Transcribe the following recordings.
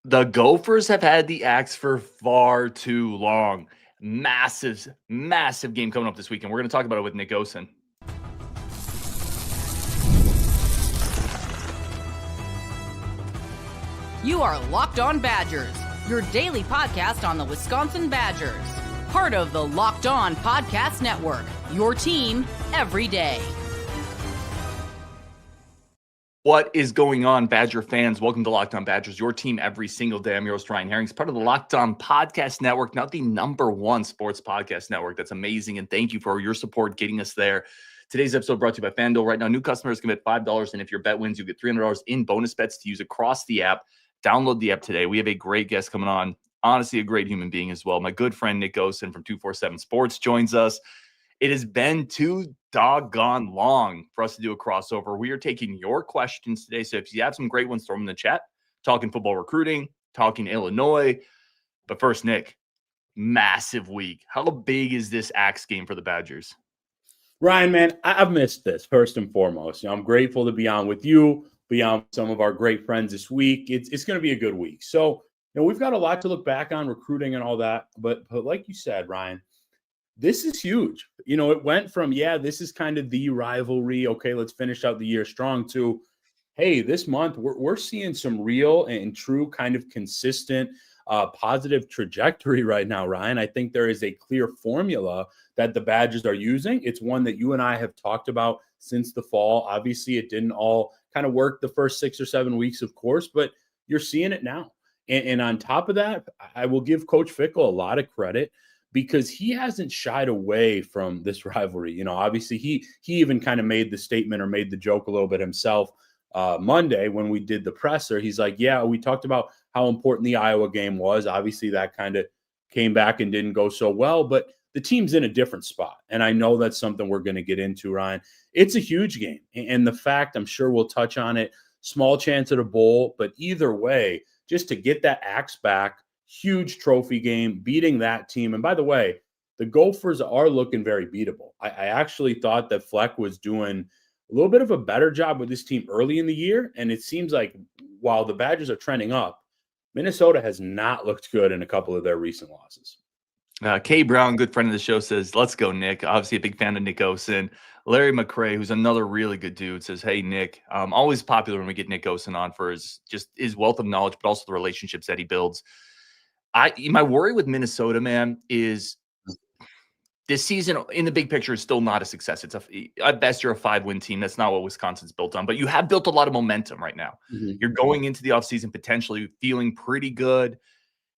The Gophers have had the axe for far too long. Massive, massive game coming up this weekend. We're going to talk about it with Nick Osen. You are Locked On Badgers, your daily podcast on the Wisconsin Badgers. Part of the Locked On Podcast Network, your team every day. What is going on, Badger fans? Welcome to Locked On Badgers, your team every single day. I'm your host, Ryan Herrings, part of the Locked On Podcast Network, now the #1 sports podcast network. That's amazing, and thank you for your support getting us there. Today's episode brought to you by FanDuel. Right now, new customers can bet $5, and if your bet wins, you get $300 in bonus bets to use across the app. Download the app today. We have a great guest coming on. Honestly, a great human being as well. My good friend Nick Osen from 247 Sports joins us. It has been too doggone long for us to do a crossover. We are taking your questions today. So if you have some great ones, throw them in the chat. Talking football recruiting, talking Illinois. But first, Nick, massive week. How big is this Axe game for the Badgers? Ryan, man, I've missed this first and foremost. I'm grateful to be on with you, be on with some of our great friends this week. It's going to be a good week. So, we've got a lot to look back on, recruiting and all that. But like you said, Ryan, this is huge. It went from, this is kind of the rivalry. Okay, let's finish out the year strong to, hey, this month we're seeing some real and true kind of consistent positive trajectory right now, Ryan. I think there is a clear formula that the Badgers are using. It's one that you and I have talked about since the fall. Obviously, it didn't all kind of work the first 6 or 7 weeks, of course, but you're seeing it now. And on top of that, I will give Coach Fickell a lot of credit because he hasn't shied away from this rivalry. Obviously, he even kind of made the statement or made the joke a little bit himself Monday when we did the presser. He's like, we talked about how important the Iowa game was. Obviously, that kind of came back and didn't go so well, but the team's in a different spot. And I know that's something we're going to get into, Ryan. It's a huge game. And the fact, I'm sure we'll touch on it, small chance at a bowl, but either way, just to get that axe back, huge trophy game, beating that team. And by the way, the Gophers are looking very beatable. I actually thought that Fleck was doing a little bit of a better job with this team early in the year. And it seems like while the Badgers are trending up, Minnesota has not looked good in a couple of their recent losses. Kay Brown, good friend of the show, says, let's go, Nick. Obviously a big fan of Nick Osen. Larry McCrae, who's another really good dude, says, hey, Nick, always popular when we get Nick Osen on for his wealth of knowledge, but also the relationships that he builds. My worry with Minnesota, man, is this season in the big picture is still not a success. It's at best you're a 5-win team. That's not what Wisconsin's built on, but you have built a lot of momentum right now. Mm-hmm. You're going into the offseason potentially feeling pretty good.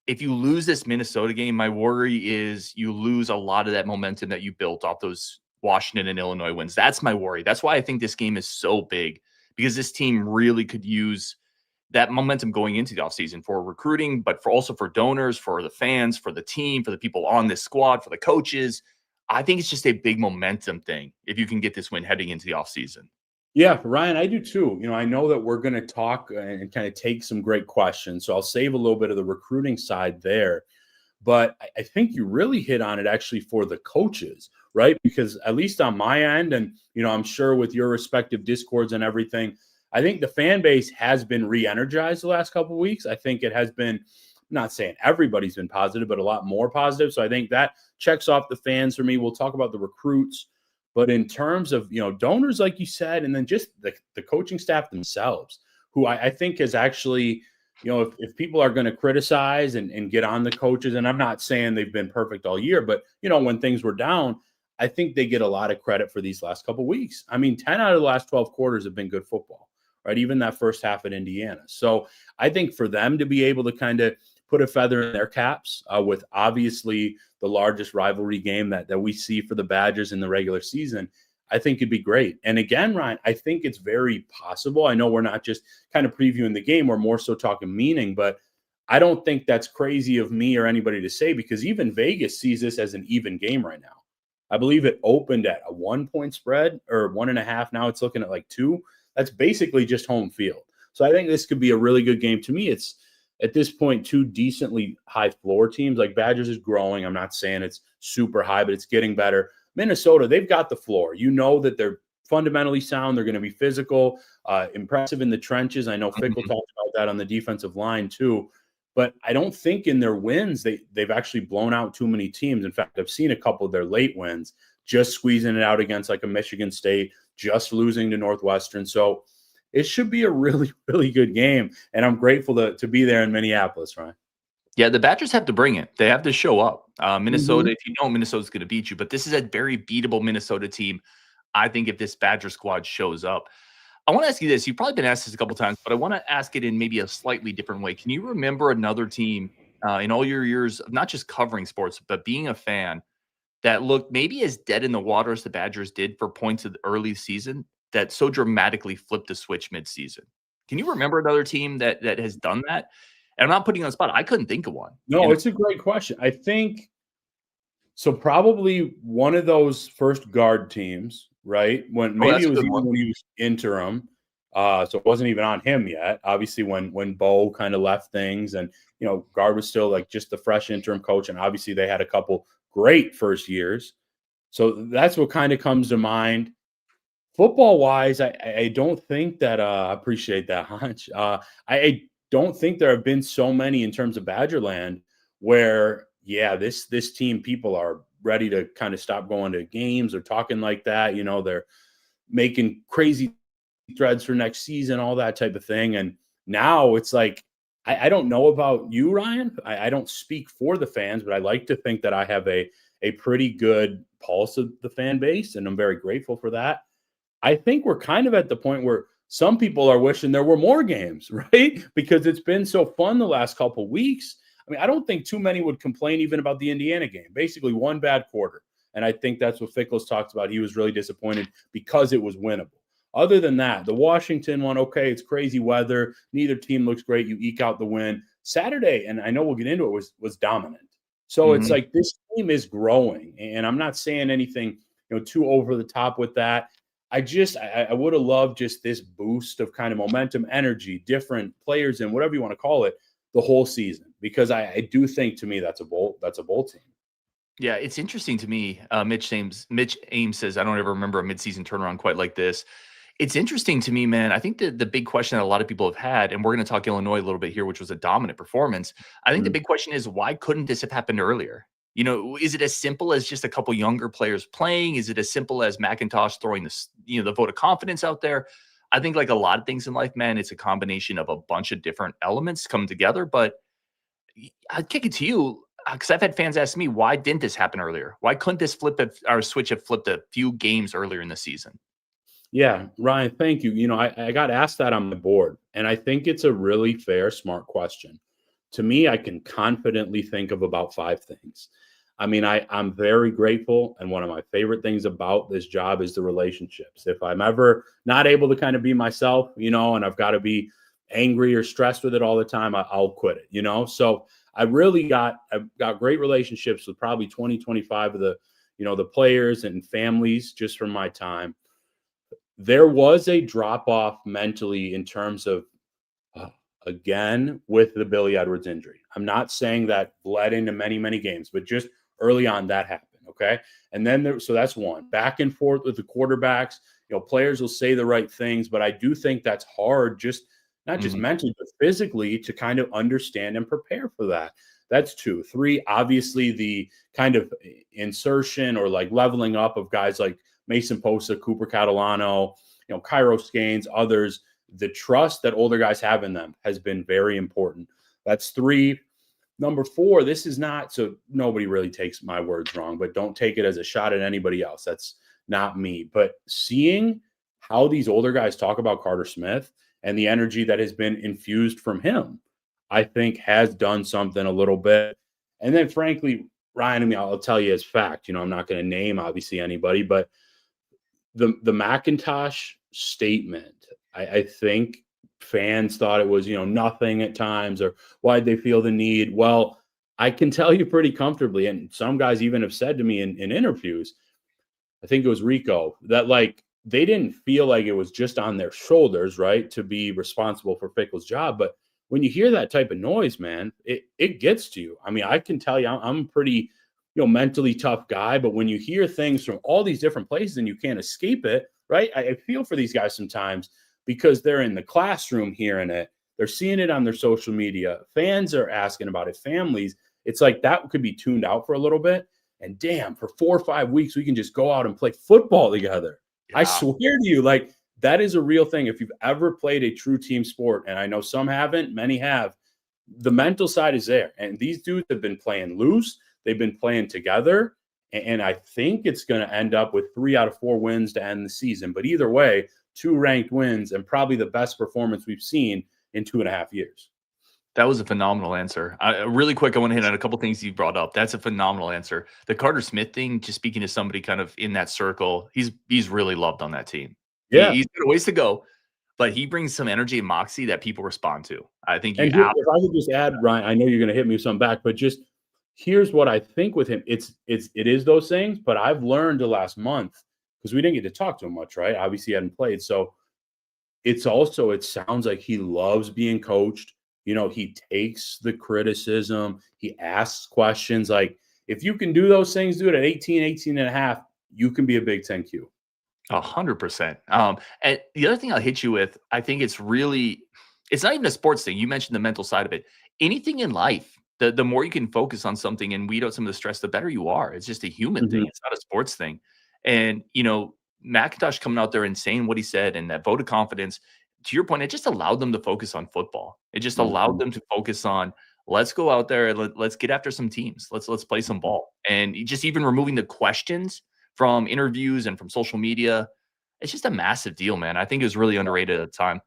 If you lose this Minnesota game, my worry is you lose a lot of that momentum that you built off those Washington and Illinois wins. That's my worry. That's why I think this game is so big, because this team really could use that momentum going into the offseason for recruiting, but also for donors, for the fans, for the team, for the people on this squad, for the coaches. I think it's just a big momentum thing if you can get this win heading into the offseason. Yeah, Ryan, I do too. I know that we're going to talk and kind of take some great questions, so I'll save a little bit of the recruiting side there. But I think you really hit on it actually for the coaches, right? Because at least on my end, and, I'm sure with your respective discords and everything, I think the fan base has been re-energized the last couple of weeks. I think it has been, I'm not saying everybody's been positive, but a lot more positive. So I think that checks off the fans for me. We'll talk about the recruits. But in terms of, donors, like you said, and then just the coaching staff themselves, who I think is actually, if people are going to criticize and get on the coaches, and I'm not saying they've been perfect all year, but, when things were down, I think they get a lot of credit for these last couple of weeks. I mean, 10 out of the last 12 quarters have been good football, right? Even that first half at Indiana. So I think for them to be able to kind of put a feather in their caps with obviously the largest rivalry game that we see for the Badgers in the regular season, I think it'd be great. And again, Ryan, I think it's very possible. I know we're not just kind of previewing the game, we're more so talking meaning, but I don't think that's crazy of me or anybody to say, because even Vegas sees this as an even game right now. I believe it opened at a 1-point spread or 1.5. Now it's looking at like 2. That's basically just home field. So I think this could be a really good game. To me, it's at this point 2 decently high floor teams. Like Badgers is growing. I'm not saying it's super high, but it's getting better. Minnesota, they've got the floor. That they're fundamentally sound. They're going to be physical, impressive in the trenches. I know Fickell talked about that on the defensive line too. But I don't think in their wins, they've actually blown out too many teams. In fact, I've seen a couple of their late wins, just squeezing it out against like a Michigan State, just losing to Northwestern. So it should be a really, really good game. And I'm grateful to be there in Minneapolis, Ryan. Yeah, the Badgers have to bring it. They have to show up. Minnesota, Mhm. if you know Minnesota's going to beat you, but this is a very beatable Minnesota team. I think if this Badger squad shows up, I want to ask you this. You've probably been asked this a couple times, but I want to ask it in maybe a slightly different way. Can you remember another team in all your years of not just covering sports, but being a fan that looked maybe as dead in the water as the Badgers did for points of the early season that so dramatically flipped the switch midseason? Can you remember another team that has done that? And I'm not putting you on the spot. I couldn't think of one. No, it's a great question. I think so. Probably one of those first guard teams, right? When maybe That's it a was good even one. when he was interim. So it wasn't even on him yet. Obviously, when Bo kind of left things, and guard was still like just the fresh interim coach, and obviously they had a couple great first years. So that's what kind of comes to mind. Football wise, I don't think that I appreciate that, Hunch. I don't think there have been so many in terms of Badgerland where, yeah, this team, people are ready to kind of stop going to games or talking like that. They're making crazy threads for next season, all that type of thing. And now it's like, I don't know about you, Ryan. I don't speak for the fans, but I like to think that I have a pretty good pulse of the fan base, and I'm very grateful for that. I think we're kind of at the point where some people are wishing there were more games, right? Because it's been so fun the last couple of weeks. I mean, I don't think too many would complain even about the Indiana game. Basically, one bad quarter. And I think that's what Fickles talked about. He was really disappointed because it was winnable. Other than that, the Washington one, okay, it's crazy weather. Neither team looks great. You eke out the win. Saturday, and I know we'll get into it, was dominant. So it's like this team is growing. And I'm not saying anything too over the top with that. I would have loved just this boost of kind of momentum, energy, different players, and whatever you want to call it, the whole season. Because I do think, to me, that's a bowl team. Yeah, it's interesting to me. Mitch Ames says, I don't ever remember a midseason turnaround quite like this. It's interesting to me, man. I think the big question that a lot of people have had, and we're going to talk Illinois a little bit here, which was a dominant performance. I think the big question is, why couldn't this have happened earlier? Is it as simple as just a couple younger players playing? Is it as simple as McIntosh throwing the vote of confidence out there? I think, like a lot of things in life, man, it's a combination of a bunch of different elements come together. But I'd kick it to you, because I've had fans ask me, why didn't this happen earlier? Why couldn't this switch have flipped a few games earlier in the season? Yeah, Ryan, thank you. I got asked that on my board, and I think it's a really fair, smart question. To me, I can confidently think of about 5 things. I mean, I'm very grateful, and one of my favorite things about this job is the relationships. If I'm ever not able to kind of be myself, and I've got to be angry or stressed with it all the time, I'll quit it, So I've got great relationships with probably 25 of the players and families just from my time. There was a drop off mentally in terms of, again, with the Billy Edwards injury. I'm not saying that bled into many, many games, but just early on that happened. Okay. And then so that's one. Back and forth with the quarterbacks, players will say the right things, but I do think that's hard, just not just mentally, but physically, to kind of understand and prepare for that. That's 2. 3, obviously the kind of insertion or like leveling up of guys like Mason Posa, Cooper Catalano, Kairos Gaines, others. The trust that older guys have in them has been very important. That's 3. Number 4, this is not, so nobody really takes my words wrong, but don't take it as a shot at anybody else. That's not me. But seeing how these older guys talk about Carter Smith and the energy that has been infused from him, I think has done something a little bit. And then frankly, Ryan, I mean, I'll tell you as fact, I'm not going to name obviously anybody, but the McIntosh statement, I think fans thought it was, nothing at times, or why'd they feel the need? Well, I can tell you pretty comfortably, and some guys even have said to me in interviews, I think it was Rico, that like they didn't feel like it was just on their shoulders, right, to be responsible for Fickle's job. But when you hear that type of noise, man, it gets to you. I mean, I can tell you I'm pretty mentally tough guy, but when you hear things from all these different places and you can't escape it, right? I feel for these guys sometimes because they're in the classroom hearing it. They're seeing it on their social media. Fans are asking about it. Families, it's like that could be tuned out for a little bit. And damn, for 4 or 5 weeks, we can just go out and play football together. I swear to you, like that is a real thing. If you've ever played a true team sport, and I know some haven't, many have, the mental side is there. And these dudes have been playing loose. They've been playing together. And I think it's going to end up with 3 out of 4 wins to end the season. But either way, 2 ranked wins and probably the best performance we've seen in 2.5 years. That was a phenomenal answer. Really quick, I want to hit on a couple things you brought up. That's a phenomenal answer. The Carter Smith thing, just speaking to somebody kind of in that circle, he's really loved on that team. Yeah. He's got a ways to go, but he brings some energy and moxie that people respond to. I think if I could just add, Ryan, I know you're going to hit me with some back, but just here's what I think with him. It is those things, but I've learned the last month because we didn't get to talk to him much, right? Obviously, he hadn't played. So it sounds like he loves being coached. You know, he takes the criticism. He asks questions. Like, if you can do those things, dude, at 18 and a half, you can be a Big Ten Q. 100%. And the other thing I'll hit you with, I think it's not even a sports thing. You mentioned the mental side of it. Anything in life, the more you can focus on something and weed out some of the stress, the better you are. It's just a human thing. It's not a sports thing. And, you know, McIntosh coming out there and saying what he said and that vote of confidence, to your point, it just allowed them to focus on football. It just allowed them to focus on, let's go out there and let's get after some teams. Let's play some ball. And just even removing the questions from interviews and from social media, it's just a massive deal, man. I think it was really underrated at the time.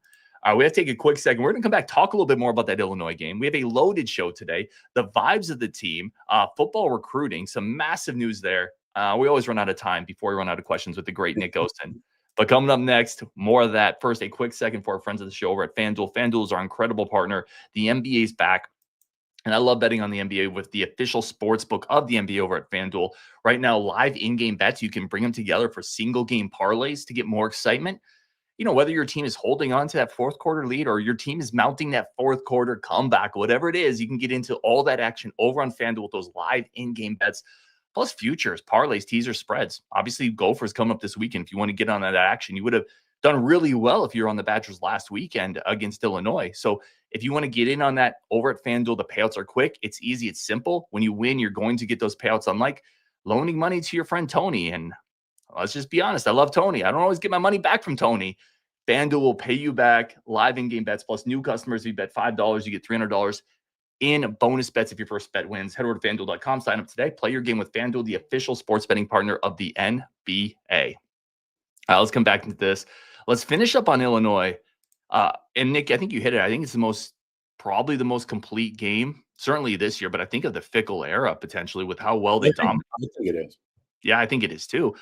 We have to take a quick second. We're going to come back, talk a little bit more about that Illinois game. We have a loaded show today. The vibes of the team, football recruiting, some massive news there. We always run out of time before we run out of questions with the great Nick Osen. But coming up next, more of that. First, a quick second for our friends of the show over at FanDuel. FanDuel is our incredible partner. The NBA's back. And I love betting on the NBA with the official sports book of the NBA over at FanDuel. Right now, live in-game bets, you can bring them together for single-game parlays to get more excitement. You know, whether your team is holding on to that fourth quarter lead or your team is mounting that fourth quarter comeback, whatever it is, you can get into all that action over on FanDuel with those live in-game bets, plus futures, parlays, teaser spreads. Obviously, Gophers come up this weekend. If you want to get on that action, you would have done really well if you're on the Badgers last weekend against Illinois. So if you want to get in on that over at FanDuel, the payouts are quick. It's easy. It's simple. When you win, you're going to get those payouts, unlike loaning money to your friend Tony. And let's just be honest. I love Tony. I don't always get my money back from Tony. FanDuel will pay you back live in-game bets, plus new customers. If you bet $5, you get $300 in bonus bets if your first bet wins. Head over to FanDuel.com. Sign up today. Play your game with FanDuel, the official sports betting partner of the NBA. Let's come back into this. Let's finish up on Illinois. And Nick, I think you hit it. I think it's probably the most complete game, certainly this year, but I think of the Fickle era potentially with how well they dominated. I think it is. Yeah, I think it is too.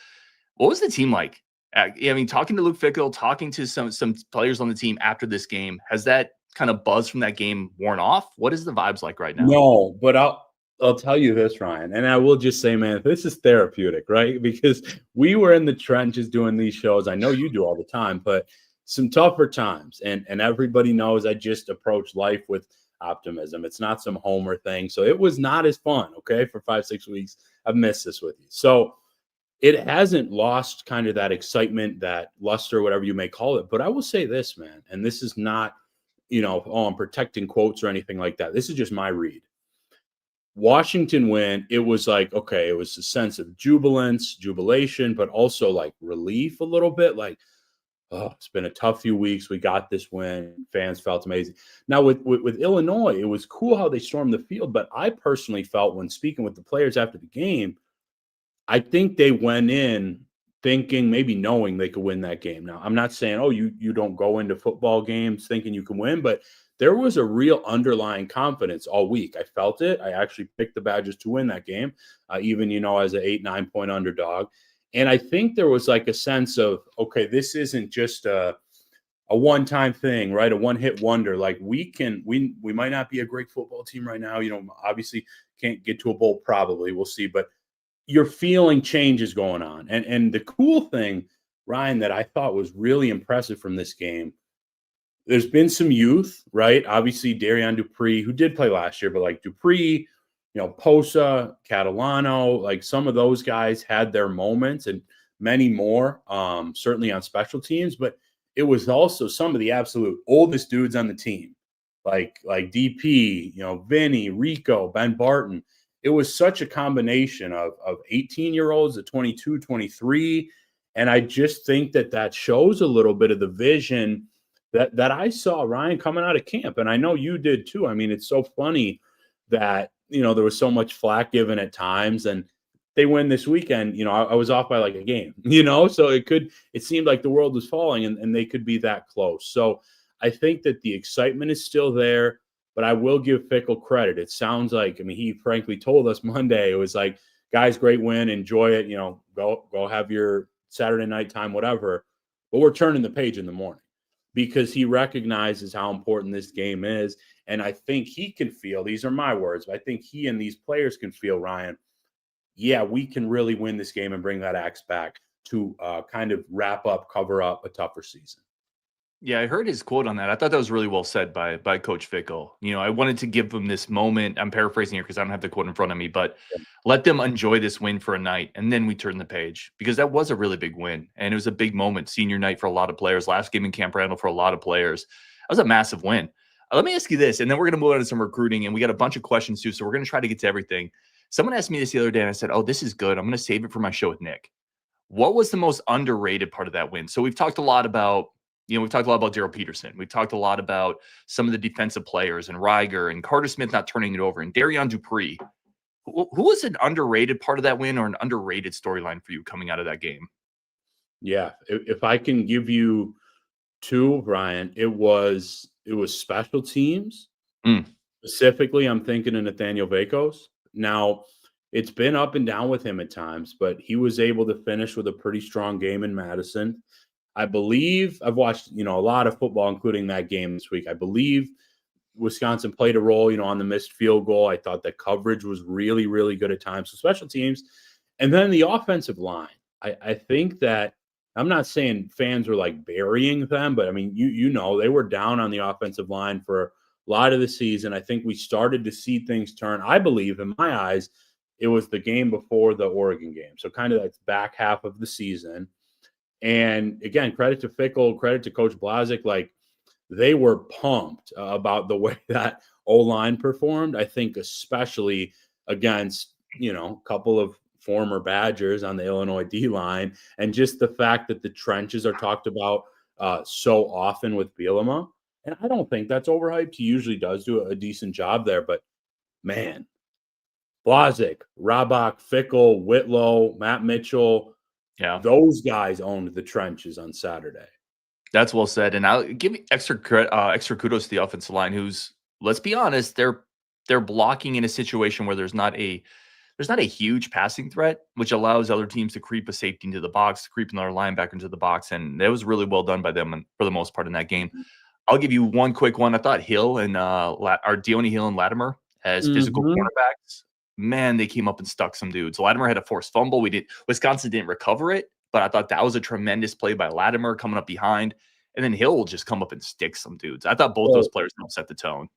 What was the team like? I mean, talking to Luke Fickell, talking to some players on the team after this game, has that kind of buzz from that game worn off? What is the vibes like right now? No, but I'll tell you this, Ryan, and I will just say, man, this is therapeutic, right? Because we were in the trenches doing these shows. I know you do all the time, but some tougher times, and everybody knows I just approach life with optimism. It's not some homer thing. So it was not as fun, okay, for 5-6 weeks. I've missed this with you. So it hasn't lost kind of that excitement, that luster, whatever you may call it. But I will say this, man, and this is not, I'm protecting quotes or anything like that. This is just my read. Washington win, it was like, okay, it was a sense of jubilation, but also like relief a little bit. Like, oh, it's been a tough few weeks. We got this win. Fans felt amazing. Now with Illinois, it was cool how they stormed the field. But I personally felt when speaking with the players after the game, I think they went in thinking, maybe knowing they could win that game. Now, I'm not saying, you don't go into football games thinking you can win, but there was a real underlying confidence all week. I felt it. I actually picked the Badgers to win that game, even, as an 8-9 point underdog. And I think there was like a sense of, okay, this isn't just a one-time thing, right? A one-hit wonder. Like we might not be a great football team right now. Obviously can't get to a bowl probably. We'll see. But you're feeling changes going on. And the cool thing, Ryan, that I thought was really impressive from this game, there's been some youth, right? Obviously, Darian Dupree, who did play last year, but like Dupree, Posa, Catalano, like some of those guys had their moments and many more, certainly on special teams. But it was also some of the absolute oldest dudes on the team like DP, Vinny, Rico, Ben Barton. It was such a combination of 18-year-olds at 22, 23. And I just think that shows a little bit of the vision that I saw, Ryan, coming out of camp. And I know you did too. I mean, it's so funny that, there was so much flack given at times, and they win this weekend. I was off by like a game, so it seemed like the world was falling and they could be that close. So I think that the excitement is still there, but I will give Fickell credit. It sounds like, he frankly told us Monday, it was like, guys, great win, enjoy it, go have your Saturday night time, whatever. But we're turning the page in the morning, because he recognizes how important this game is. And I think he can feel, these are my words, but I think he and these players can feel, Ryan, yeah, we can really win this game and bring that axe back to kind of wrap up, cover up a tougher season. Yeah, I heard his quote on that. I thought that was really well said by Coach Fickell. I wanted to give them this moment. I'm paraphrasing here because I don't have the quote in front of me, but let them enjoy this win for a night, and then we turn the page, because that was a really big win, and it was a big moment, senior night for a lot of players, last game in Camp Randall for a lot of players. That was a massive win. Let me ask you this, and then we're going to move on to some recruiting, and we got a bunch of questions too, so we're going to try to get to everything. Someone asked me this the other day, and I said, oh, this is good. I'm going to save it for my show with Nick. What was the most underrated part of that win? So we've talked a lot about Daryl Peterson. We've talked a lot about some of the defensive players and Riger and Carter Smith not turning it over and Darion Dupree. Who was an underrated part of that win, or an underrated storyline for you coming out of that game? Yeah, if I can give you two, Brian, it was special teams. Specifically, I'm thinking of Nathaniel Vakos. Now, it's been up and down with him at times, but he was able to finish with a pretty strong game in Madison. I believe I've watched, a lot of football, including that game this week. I believe Wisconsin played a role, on the missed field goal. I thought that coverage was really, really good at times. So special teams. And then the offensive line. I think that, I'm not saying fans were like burying them, but they were down on the offensive line for a lot of the season. I think we started to see things turn. I believe, in my eyes, it was the game before the Oregon game. So kind of that back half of the season. And again, credit to Fickell, credit to Coach Blazik. Like, they were pumped about the way that O-line performed. I think especially against, a couple of former Badgers on the Illinois D-line, and just the fact that the trenches are talked about so often with Bielema. And I don't think that's overhyped. He usually does do a decent job there. But, man, Blazik, Rabach, Fickell, Whitlow, Matt Mitchell, yeah, those guys owned the trenches on Saturday. That's well said. And I'll give extra kudos to the offensive line, who's, let's be honest, they're blocking in a situation where there's not a huge passing threat, which allows other teams to creep a safety into the box, creep another linebacker into the box. And that was really well done by them for the most part in that game. I'll give you one quick one. I thought Hill and Deone Hill and Latimer as physical cornerbacks, man, they came up and stuck some dudes. Latimer had a forced fumble. Wisconsin didn't recover it, but I thought that was a tremendous play by Latimer coming up behind. And then Hill will just come up and stick some dudes. I thought both those players helped set the tone.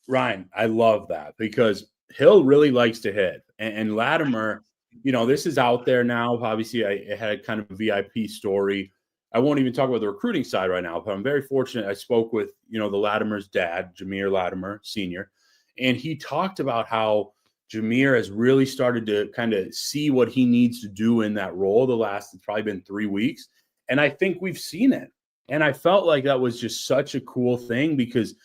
Ryan, I love that, because Hill really likes to hit. And Latimer, this is out there now. Obviously, I had kind of a VIP story. I won't even talk about the recruiting side right now, but I'm very fortunate. I spoke with, the Latimer's dad, Jameer Latimer Sr., and he talked about how Jameer has really started to kind of see what he needs to do in that role it's probably been 3 weeks. And I think we've seen it. And I felt like that was just such a cool thing, because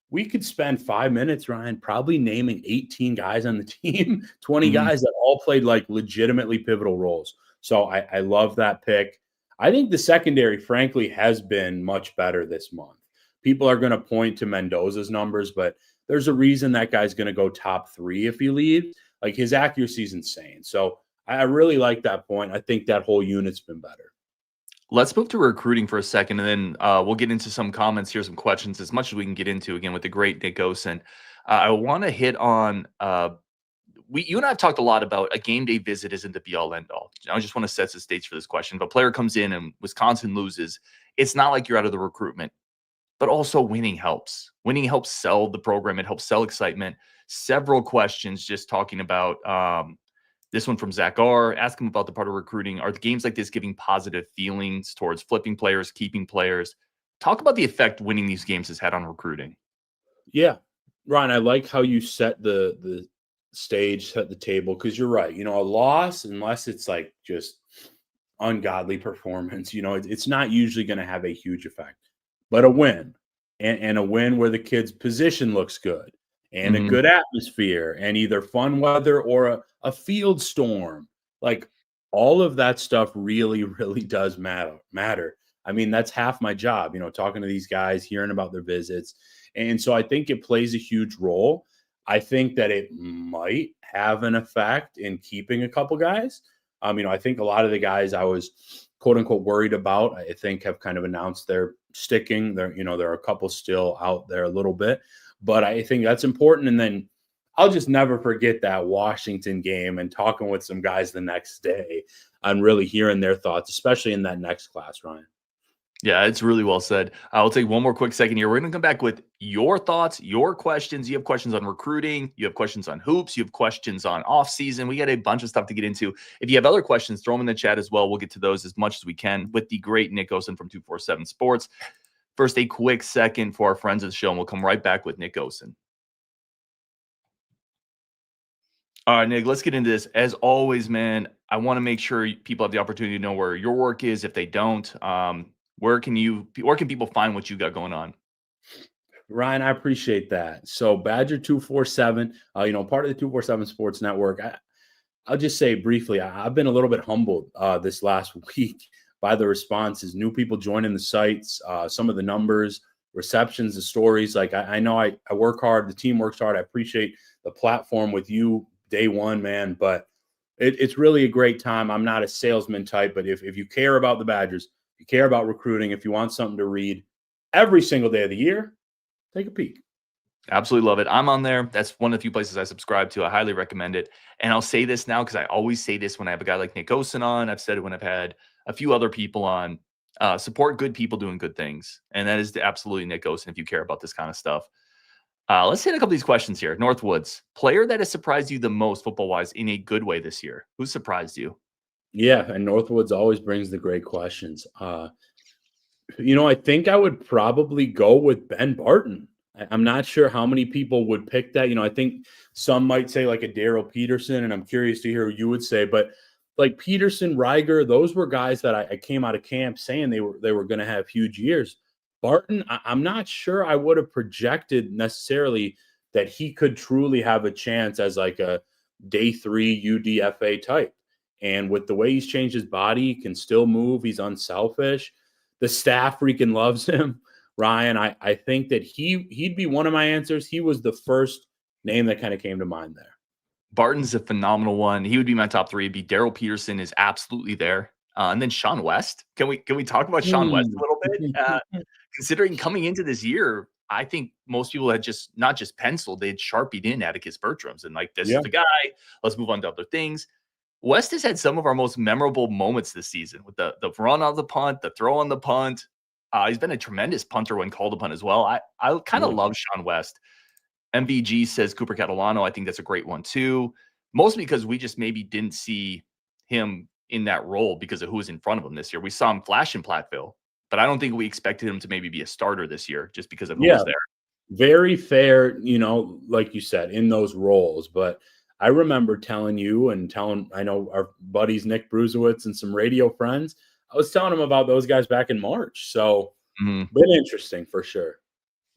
we could spend 5 minutes, Ryan, probably naming 18 guys on the team, 20 guys that all played like legitimately pivotal roles. So I love that pick. I think the secondary, frankly, has been much better this month. People are going to point to Mendoza's numbers, but there's a reason that guy's going to go top 3 if he leaves. Like, his accuracy is insane. So I really like that point. I think that whole unit's been better. Let's move to recruiting for a second, and then we'll get into some comments here, some questions, as much as we can get into, again, with the great Nick Osen. I want to hit on you and I have talked a lot about a game day visit isn't the be-all, end-all. I just want to set the stage for this question. If a player comes in and Wisconsin loses, it's not like you're out of the recruitment. But also winning helps. Winning helps sell the program. It helps sell excitement. Several questions just talking about this one from Zach R. Ask him about the part of recruiting. Are the games like this giving positive feelings towards flipping players, keeping players? Talk about the effect winning these games has had on recruiting. Yeah. Ryan, I like how you set the stage, set the table, because you're right. A loss, unless it's like just ungodly performance, it's not usually going to have a huge effect. But a win, and a win where the kid's position looks good, and a Mhm. good atmosphere, and either fun weather or a field storm, like all of that stuff really, really does matter. I mean, that's half my job, talking to these guys, hearing about their visits. And so I think it plays a huge role. I think that it might have an effect in keeping a couple guys. I think a lot of the guys I was quote unquote worried about, I think have kind of announced they're sticking. There are a couple still out there a little bit, but I think that's important. And then I'll just never forget that Washington game and talking with some guys the next day and really hearing their thoughts, especially in that next class, Ryan. Yeah, it's really well said. I'll take one more quick second here. We're going to come back with your thoughts, your questions. You have questions on recruiting. You have questions on hoops. You have questions on offseason. We got a bunch of stuff to get into. If you have other questions, throw them in the chat as well. We'll get to those as much as we can with the great Nick Osen from 247 Sports. First, a quick second for our friends of the show, and we'll come right back with Nick Osen. All right, Nick, let's get into this. As always, man, I want to make sure people have the opportunity to know where your work is. If they don't, where can people find what you got going on? Ryan, I appreciate that. So Badger 247, part of the 247 Sports Network. I'll just say briefly, I've been a little bit humbled this last week by the responses, new people joining the sites, some of the numbers, receptions, the stories. Like I know I work hard, the team works hard. I appreciate the platform with you day one, man, but it's really a great time. I'm not a salesman type, but if you care about the Badgers, if you care about recruiting, if you want something to read every single day of the year, take a peek. Absolutely love it. I'm on there. That's one of the few places I subscribe to. I highly recommend it. And I'll say this now because I always say this when I have a guy like Nick Osen on. I've said it when I've had a few other people on. Support good people doing good things. And that is absolutely Nick Osen if you care about this kind of stuff. Let's hit a couple of these questions here. Northwoods, player that has surprised you the most football-wise in a good way this year. Who surprised you? Yeah, and Northwoods always brings the great questions. I think I would probably go with Ben Barton. I'm not sure how many people would pick that. I think some might say like a Daryl Peterson, and I'm curious to hear what you would say. But like Peterson, Reiger, those were guys that I came out of camp saying they were going to have huge years. Barton, I'm not sure I would have projected necessarily that he could truly have a chance as like a day 3 UDFA type. And with the way he's changed his body, he can still move. He's unselfish. The staff freaking loves him. Ryan, I think that he'd be one of my answers. He was the first name that kind of came to mind there. Barton's a phenomenal one. He would be my top 3. It'd be Daryl Peterson is absolutely there. And then Sean West. Can we talk about Sean West a little bit? Considering coming into this year, I think most people had just not just penciled, they had sharpied in Atticus Bertrams and like, this is the guy. Let's move on to other things. West has had some of our most memorable moments this season with the run on the punt, the throw on the punt. He's been a tremendous punter when called upon as well. I kind of love Sean West. MVG says Cooper Catalano. I think that's a great one too. Mostly because we just maybe didn't see him in that role because of who was in front of him this year. We saw him flash in Platteville, but I don't think we expected him to maybe be a starter this year just because of who was there. Very fair, like you said, in those roles. But I remember telling you and I know our buddies Nick Bruzewitz and some radio friends, I was telling them about those guys back in March. So been interesting for sure.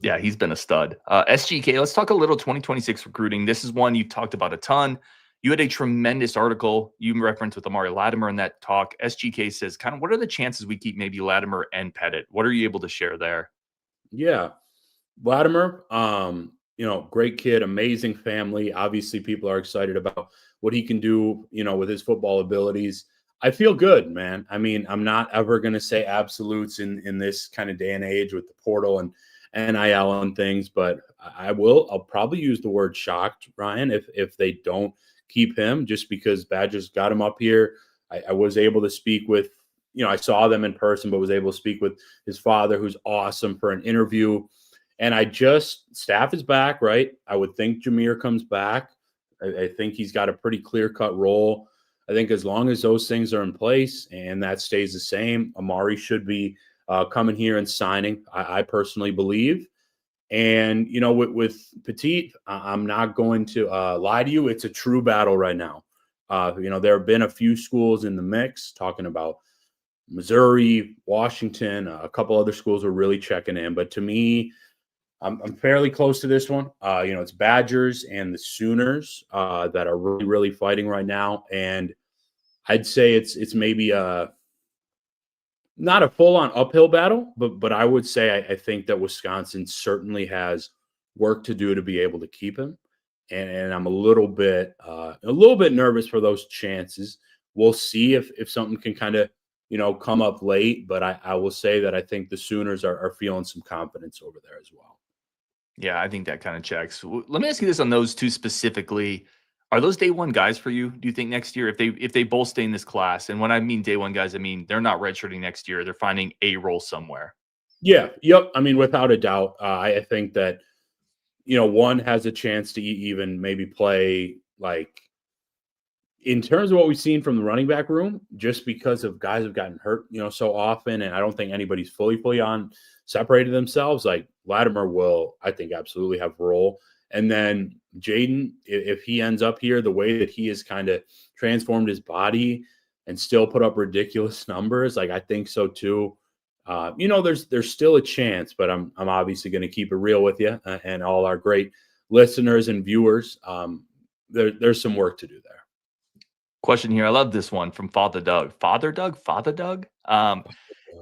Yeah, he's been a stud. SGK, let's talk a little 2026 recruiting. This is one you've talked about a ton. You had a tremendous article you referenced with Amari Latimer in that talk. SGK says, kind of, what are the chances we keep maybe Latimer and Pettit? What are you able to share there? Yeah. Latimer, great kid, amazing family. Obviously, people are excited about what he can do, with his football abilities. I feel good, man. I mean, I'm not ever going to say absolutes in this kind of day and age with the portal and NIL and things, but I'll probably use the word shocked, Ryan, if they don't keep him, just because Badgers got him up here. I was able to speak with, I saw them in person, but was able to speak with his father, who's awesome, for an interview. And staff is back, right? I would think Jameer comes back. I think he's got a pretty clear-cut role. I think as long as those things are in place and that stays the same, Amari should be coming here and signing, I personally believe. And, with Petit, I'm not going to lie to you. It's a true battle right now. There have been a few schools in the mix talking about Missouri, Washington, a couple other schools are really checking in. But to me, I'm fairly close to this one. It's Badgers and the Sooners that are really, really fighting right now. And I'd say it's maybe not a full-on uphill battle, but I would say I think that Wisconsin certainly has work to do to be able to keep him. And I'm a little bit nervous for those chances. We'll see if something can kind of come up late, but I will say that I think the Sooners are feeling some confidence over there as well. Yeah, I think that kind of checks. Let me ask you this on those two specifically. Are those day one guys for you? Do you think next year, if they both stay in this class, and when I mean day one guys, I mean they're not redshirting next year, they're finding a role somewhere? Yeah, yep. I mean, without a doubt, I think that one has a chance to even maybe play like in terms of what we've seen from the running back room, just because of guys have gotten hurt, so often, and I don't think anybody's fully on separated themselves. Like Latimer will, I think, absolutely have a role. And then Jaden, if he ends up here, the way that he has kind of transformed his body and still put up ridiculous numbers, like I think so too. There's still a chance, but I'm obviously going to keep it real with you and all our great listeners and viewers. There's some work to do there. Question here. I love this one from Father Doug. Father Doug?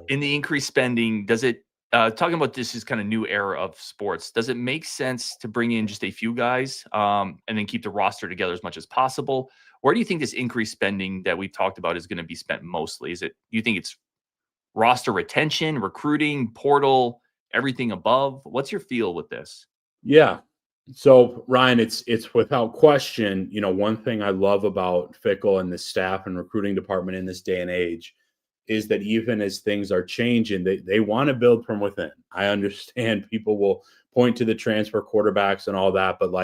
In the increased spending, does it, talking about this is kind of new era of sports, does it make sense to bring in just a few guys and then keep the roster together as much as possible? Where do you think this increased spending that we've talked about is going to be spent mostly? Do you think it's roster retention, recruiting, portal, everything above? What's your feel with this? Yeah. So Ryan, it's without question, one thing I love about Fickle and the staff and recruiting department in this day and age is that even as things are changing, they want to build from within. I understand people will point to the transfer quarterbacks and all that, but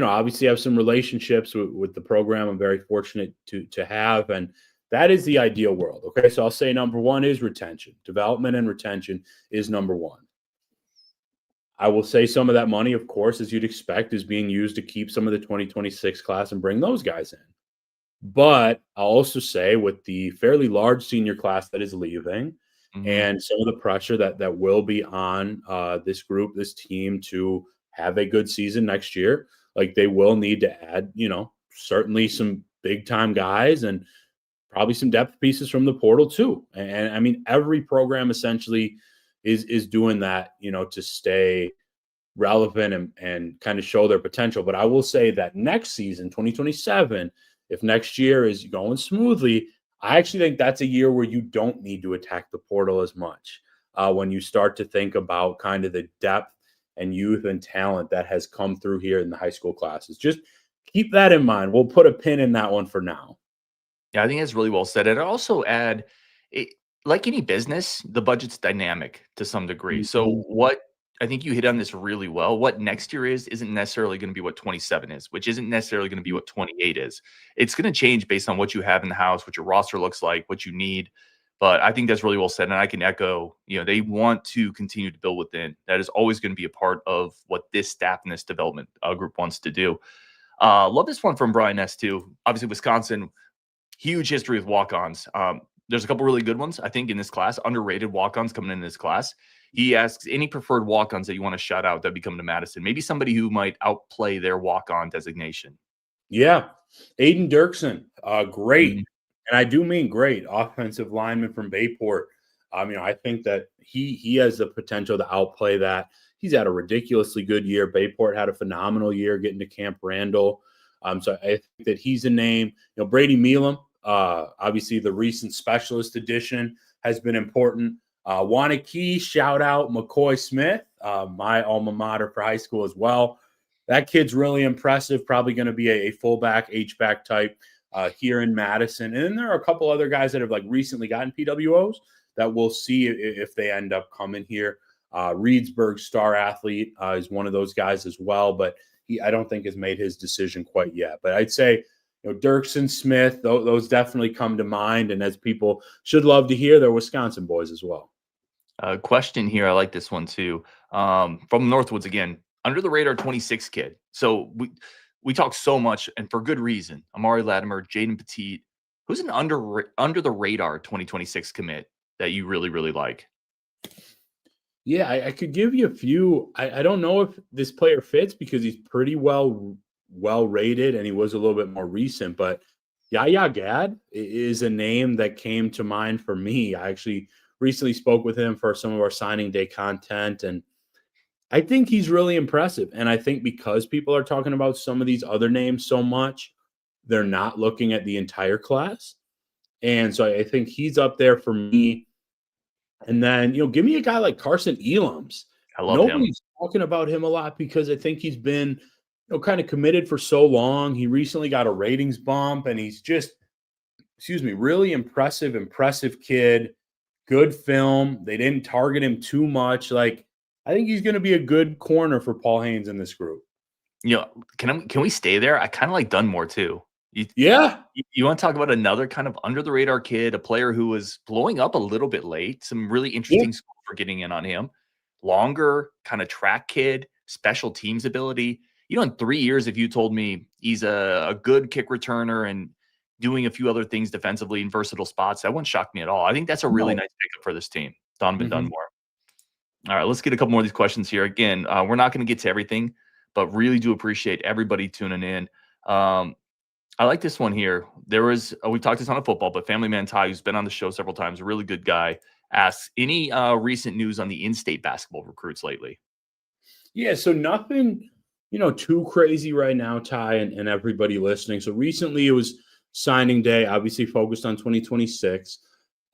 obviously I have some relationships with the program I'm very fortunate to have, and that is the ideal world. Okay, so I'll say number one is retention. Development and retention is number one. I will say some of that money, of course, as you'd expect, is being used to keep some of the 2026 class and bring those guys in. But I'll also say with the fairly large senior class that is leaving and some of the pressure that will be on this group, this team to have a good season next year, like they will need to add, certainly some big time guys and probably some depth pieces from the portal too. And I mean, every program essentially is doing that, to stay relevant and kind of show their potential. But I will say that next season, 2027, if next year is going smoothly, I actually think that's a year where you don't need to attack the portal as much when you start to think about kind of the depth and youth and talent that has come through here in the high school classes. Just keep that in mind. We'll put a pin in that one for now. Yeah, I think that's really well said. And I'd also add, like any business, the budget's dynamic to some degree. So what I think you hit on this really well. What next year isn't necessarily going to be what 27 is, which isn't necessarily going to be what 28 is. It's going to change based on what you have in the house, what your roster looks like, what you need. But I think that's really well said. And I can echo, they want to continue to build within. That is always going to be a part of what this staff and this development group wants to do. Love this one from Brian S. too. Obviously, Wisconsin, huge history with walk-ons. There's a couple really good ones, I think, in this class, underrated walk-ons coming in this class. He asks any preferred walk-ons that you want to shout out that be coming to Madison, maybe somebody who might outplay their walk-on designation. Yeah. Aiden Dirksen, great. And I do mean great offensive lineman from Bayport. I think that he has the potential to outplay that. He's had a ridiculously good year. Bayport had a phenomenal year getting to Camp Randall. So I think that he's a name. Brady Meelam, obviously the recent specialist edition has been important. Wanakee, shout out McCoy Smith, my alma mater for high school as well. That kid's really impressive. Probably going to be a fullback, H-back type here in Madison. And then there are a couple other guys that have recently gotten PWOs that we'll see if they end up coming here. Reedsburg star athlete is one of those guys as well, but I don't think has made his decision quite yet. But I'd say, Dirksen, Smith, those definitely come to mind. And as people should love to hear, they're Wisconsin boys as well. Question here. I like this one too. From Northwoods again, under the radar 26 kid. So we talk so much, and for good reason. Amari Latimer, Jaden Petit. Who's an under the radar 2026 commit that you really, really like? Yeah, I could give you a few. I don't know if this player fits because he's pretty well rated and he was a little bit more recent, but Yaya Gad is a name that came to mind for me. I actually recently spoke with him for some of our signing day content, and I think he's really impressive. And I think because people are talking about some of these other names so much, they're not looking at the entire class. And so I think he's up there for me. And then, give me a guy like Carson Elams. I love him. Nobody's talking about him a lot because I think he's been, kind of committed for so long. He recently got a ratings bump, and he's just, really impressive kid. Good film. They didn't target him too much. Like, I think he's going to be a good corner for Paul Haynes in this group. Can we stay there? I kind of like Dunmore too. Yeah. You want to talk about another kind of under the radar kid, a player who was blowing up a little bit late. Some really interesting school for getting in on him. Longer kind of track kid, special teams ability. In 3 years, if you told me he's a good kick returner and doing a few other things defensively in versatile spots, that wouldn't shock me at all. I think that's a really nice pickup for this team, Donovan Dunmore. All right, let's get a couple more of these questions here. Again, we're not going to get to everything, but really do appreciate everybody tuning in. I like this one here. We've talked a ton of football, but Family Man Ty, who's been on the show several times, a really good guy, asks, any recent news on the in-state basketball recruits lately? Yeah, so nothing, too crazy right now, Ty, and everybody listening. So recently it was signing day, obviously focused on 2026.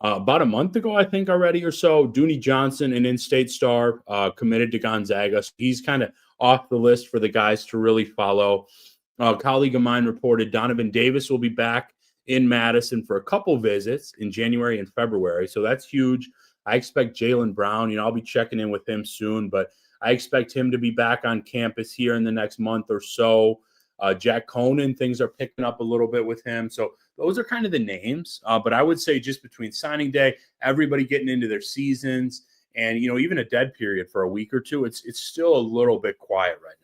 About a month ago, I think already or so, Dooney Johnson, an in-state star, committed to Gonzaga. So he's kind of off the list for the guys to really follow. A colleague of mine reported Donovan Davis will be back in Madison for a couple visits in January and February. So that's huge. I expect Jaylen Brown, I'll be checking in with him soon, but I expect him to be back on campus here in the next month or so. Jack Conan, things are picking up a little bit with him. So those are kind of the names. But I would say just between signing day, everybody getting into their seasons, and, even a dead period for a week or two, it's still a little bit quiet right now.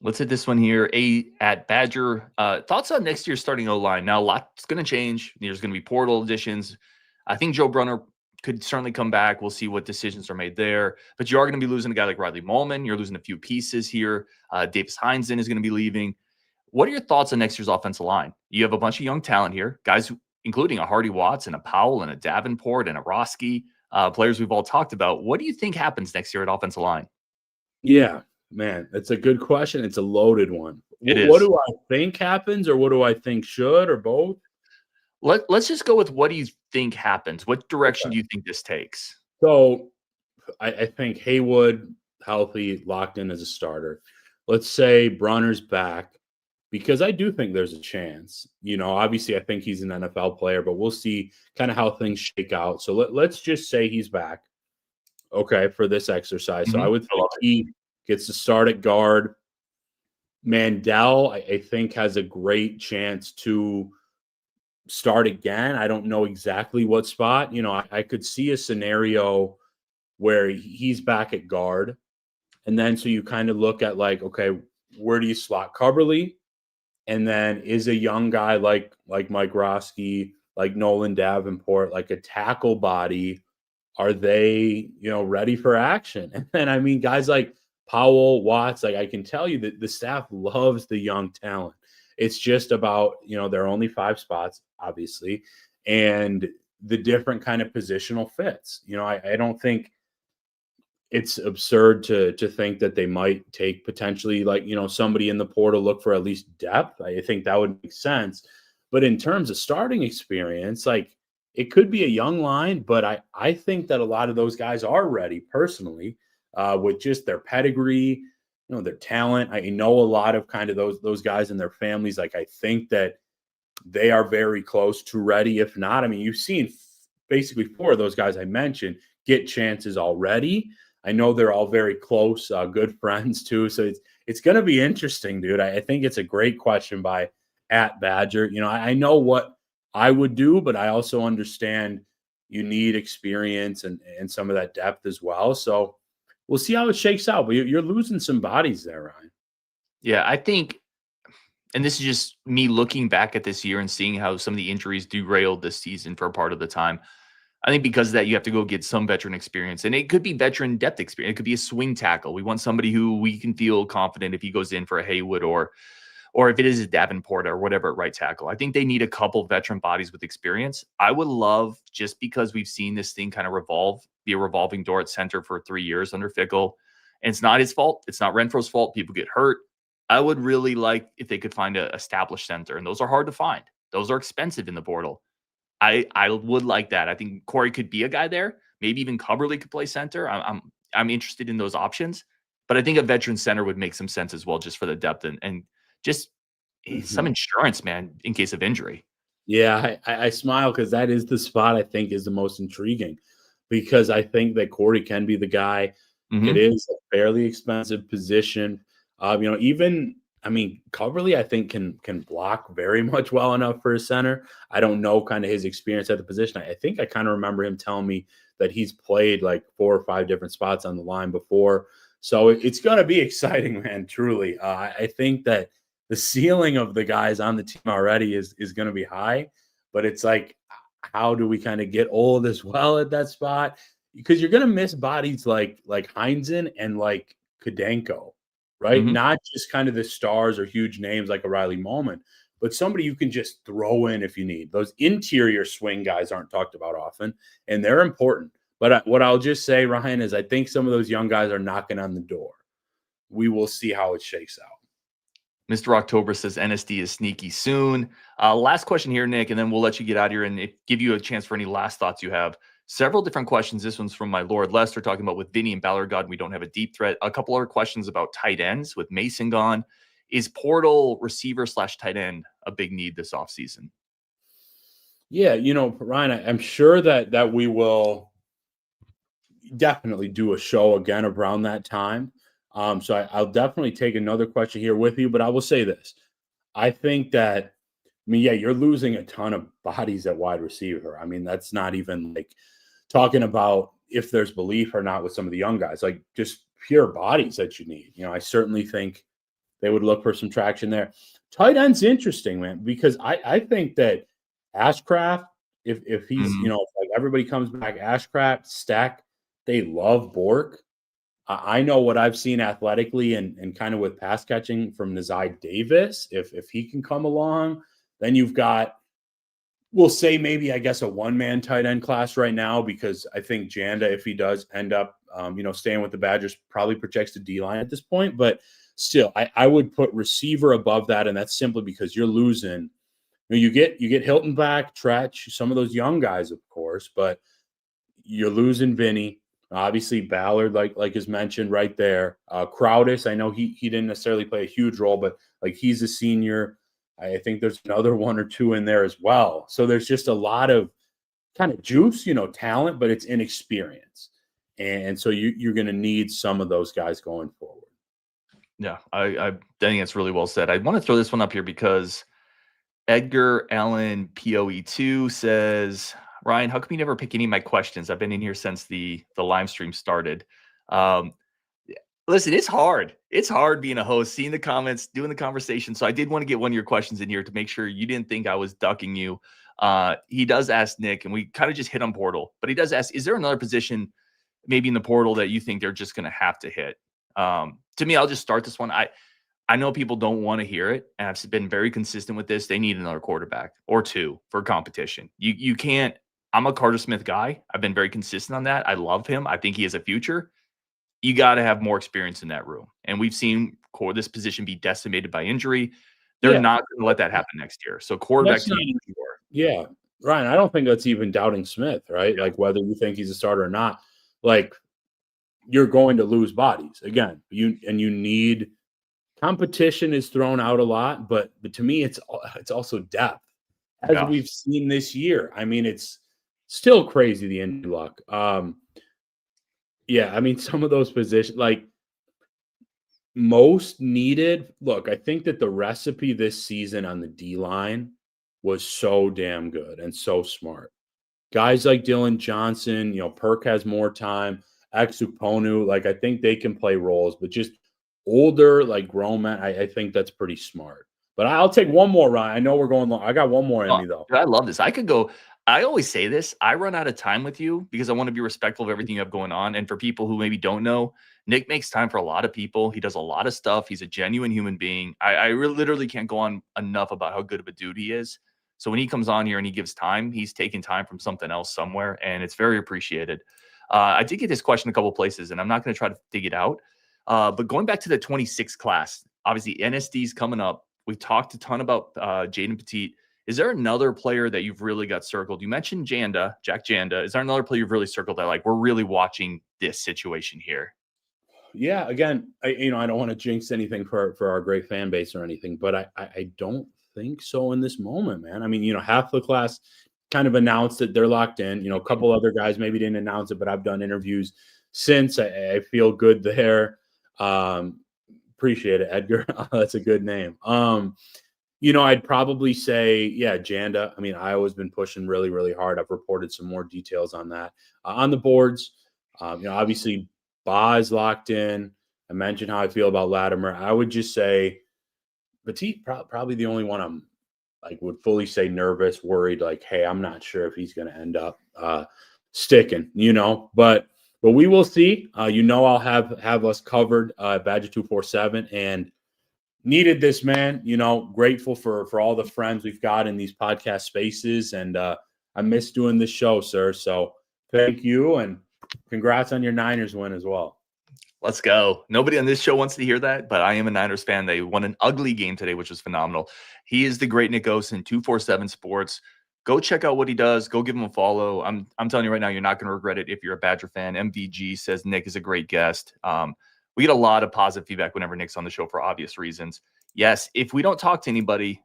Let's hit this one here. At Badger, thoughts on next year's starting O-line? Now, a lot's going to change. There's going to be portal additions. I think Joe Brunner could certainly come back. We'll see what decisions are made there. But you are going to be losing a guy like Riley Molman. You're losing a few pieces here. Davis Heinzen is going to be leaving. What are your thoughts on next year's offensive line? You have a bunch of young talent here, guys including a Hardy Watts and a Powell and a Davenport and a Roski, players we've all talked about. What do you think happens next year at offensive line? Yeah, man, it's a good question. It's a loaded one. What do I think happens, or what do I think should, or both? Let's just go with what do you think happens? What direction do you think this takes? So I think Haywood, healthy, locked in as a starter. Let's say Bronner's back, because I do think there's a chance. Obviously I think he's an NFL player, but we'll see kind of how things shake out. So let's just say he's back, okay, for this exercise. So I would think he gets to start at guard. Mandel, I think, has a great chance to start again. I don't know exactly what spot. I could see a scenario where he's back at guard. And then so you kind of look at like, okay, where do you slot Coverly? And then is a young guy like Mike Roski, like Nolan Davenport, like a tackle body, are they, ready for action? And then, guys like Powell, Watts, like I can tell you that the staff loves the young talent. It's just about, there are only 5 spots, obviously, and the different kind of positional fits. I don't think it's absurd to think that they might take potentially somebody in the portal, look for at least depth. I think that would make sense. But in terms of starting experience, like it could be a young line, but I think that a lot of those guys are ready personally with just their pedigree, their talent. I know a lot of kind of those guys and their families. Like I think that they are very close to ready. If not, you've seen basically 4 of those guys I mentioned get chances already. I know they're all very close, good friends too. So it's going to be interesting, dude. I think it's a great question by @Badger. I know what I would do, but I also understand You need experience and some of that depth as well. So we'll see how it shakes out. But you're losing some bodies there, Ryan. Yeah, I think, and this is just me looking back at this year and seeing how some of the injuries derailed this season for a part of the time. I think because of that, you have to go get some veteran experience. And it could be veteran depth experience. It could be a swing tackle. We want somebody who we can feel confident if he goes in for a Haywood or if it is a Davenport or whatever at right tackle. I think they need a couple veteran bodies with experience. I would love, just because we've seen this thing kind of be a revolving door at center for 3 years under Fickle. And it's not his fault. It's not Renfro's fault. People get hurt. I would really like if they could find a established center. And those are hard to find. Those are expensive in the portal. I would like that. I think Corey could be a guy there. Maybe even Coverly could play center. I'm interested in those options. But I think a veteran center would make some sense as well, just for the depth and just some insurance, man, in case of injury. Yeah, I smile because that is the spot I think is the most intriguing, because I think that Corey can be the guy. It is a fairly expensive position. Coverly, I think can block very much well enough for a center. I don't know kind of his experience at the position. I think I kind of remember him telling me that he's played like 4 or 5 different spots on the line before. So it's going to be exciting, man, truly. I think that the ceiling of the guys on the team already is going to be high, but it's like, how do we kind of get old as well at that spot? Because you're going to miss bodies like Heinzen and like Kadenko, right? Not just kind of the stars or huge names like a Riley Moment, but somebody you can just throw in if you need. Those interior swing guys aren't talked about often, and they're important. But what I'll just say, Ryan, is I think some of those young guys are knocking on the door. We will see how it shakes out. Mr. October says NSD is sneaky soon. Last question here, Nick, and then we'll let you get out of here and give you a chance for any last thoughts you have. Several different questions. This one's from my Lord Lester talking about with Vinny and Ballard God, we don't have a deep threat. A couple other questions about tight ends with Mason gone. Is portal receiver / tight end a big need this offseason? Yeah, Ryan, I'm sure that we will definitely do a show again around that time. So I'll definitely take another question here with you, but I will say this. I think that, you're losing a ton of bodies at wide receiver. That's not even like talking about if there's belief or not with some of the young guys, like just pure bodies that you need. I certainly think they would look for some traction there. Tight end's interesting, man, because I think that Ashcraft, if he's, like everybody comes back, Ashcraft, Stack, they love Bork. I know what I've seen athletically and kind of with pass catching from Nazai Davis. If he can come along, then you've got, we'll say maybe, I guess, a one-man tight end class right now, because I think Janda, if he does end up, staying with the Badgers, probably projects the D-line at this point. But still, I would put receiver above that, and that's simply because you're losing. You get Hilton back, Tretch, some of those young guys, of course, but you're losing Vinny. Obviously, Ballard, like is mentioned right there. Crowdis, I know he didn't necessarily play a huge role, but like he's a senior. I think there's another 1 or 2 in there as well. So there's just a lot of kind of juice, talent, but it's inexperience. And so you're going to need some of those guys going forward. Yeah, I think it's really well said. I want to throw this one up here because Edgar Allen POE2 says, Ryan, how come you never pick any of my questions? I've been in here since the live stream started. Listen, it's hard. It's hard being a host, seeing the comments, doing the conversation. So I did want to get one of your questions in here to make sure you didn't think I was ducking you. He does ask Nick, and we kind of just hit on portal, but he does ask, is there another position maybe in the portal that you think they're just going to have to hit? To me, I'll just start this one. I know people don't want to hear it, and I've been very consistent with this. They need another quarterback or 2 for competition. You can't. I'm a Carter Smith guy. I've been very consistent on that. I love him. I think he has a future. You got to have more experience in that room. And we've seen this position be decimated by injury. They're not going to let that happen next year. So quarterback. Yeah. Ryan, I don't think that's even doubting Smith, right? Like whether you think he's a starter or not, like you're going to lose bodies again. You need competition is thrown out a lot, but to me, it's also depth as we've seen this year. It's still crazy, the injury luck. Some of those positions, like most needed. Look, I think that the recipe this season on the D-line was so damn good and so smart. guys like Dylan Johnson, Perk has more time. Exuponu, like I think they can play roles, but just older, like grown men, I think that's pretty smart. But I'll take one more, Ryan. I know we're going long. I got one more in Oh, me though. dude, I love this. I always say this. I run out of time with you because I want to be respectful of everything you have going on. And for people who maybe don't know, Nick makes time for a lot of people. He does a lot of stuff. He's a genuine human being. I literally can't go on enough about how good of a dude he is. So when he comes on here and he gives time, he's taking time from something else somewhere, and it's very appreciated. I did get this question a couple places, and I'm not going to try to dig it out. But going back to the 26 class, obviously NSD's coming up. We've talked a ton about Jaden Petit. Is there another player that you've really got circled? You mentioned Jack Janda. Is there another player you've really circled that like we're really watching this situation here? Yeah, again, I don't want to jinx anything for our great fan base or anything, but I don't think so in this moment, man. I mean, half the class kind of announced that they're locked in. A couple other guys maybe didn't announce it, but I've done interviews since. I feel good there. Appreciate it, Edgar. That's a good name. I'd probably say, yeah, Janda. I mean, Iowa's been pushing really, really hard. I've reported some more details on that on the boards. Obviously, Ba is locked in. I mentioned how I feel about Latimer. I would just say Petit, probably the only one I'm like would fully say nervous, worried, like, hey, I'm not sure if he's going to end up sticking, but we will see. I'll have us covered Badger 247 and needed this, man. Grateful for all the friends we've got in these podcast spaces, and I miss doing this show, sir. So thank you, and congrats on your Niners win as well. Let's go. Nobody on this show wants to hear that, but I am a Niners fan. They won an ugly game today, which was phenomenal. He is the great Nick Osen, 247 Sports. Go check out what he does. Go give him a follow. I'm telling you right now, you're not going to regret it if you're a Badger fan. MVG says Nick is a great guest. We get a lot of positive feedback whenever Nick's on the show for obvious reasons. Yes, if we don't talk to anybody,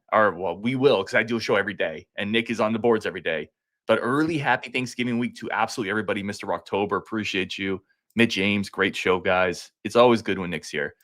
we will, because I do a show every day, and Nick is on the boards every day. But early happy Thanksgiving week to absolutely everybody. Mr. October, appreciate you. Mitt James, great show, guys. It's always good when Nick's here.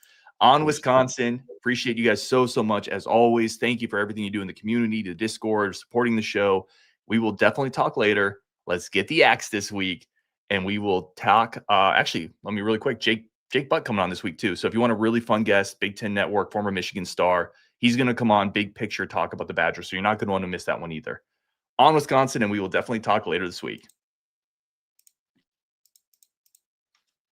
On Wisconsin, appreciate you guys so much. As always, thank you for everything you do in the community, the Discord, supporting the show. We will definitely talk later. Let's get the axe this week, and we will talk. Actually, let me really quick. Jake Butt coming on this week too. So if you want a really fun guest, Big Ten Network, former Michigan star, he's going to come on, big picture talk about the Badgers. So you're not going to want to miss that one either. On Wisconsin, and we will definitely talk later this week.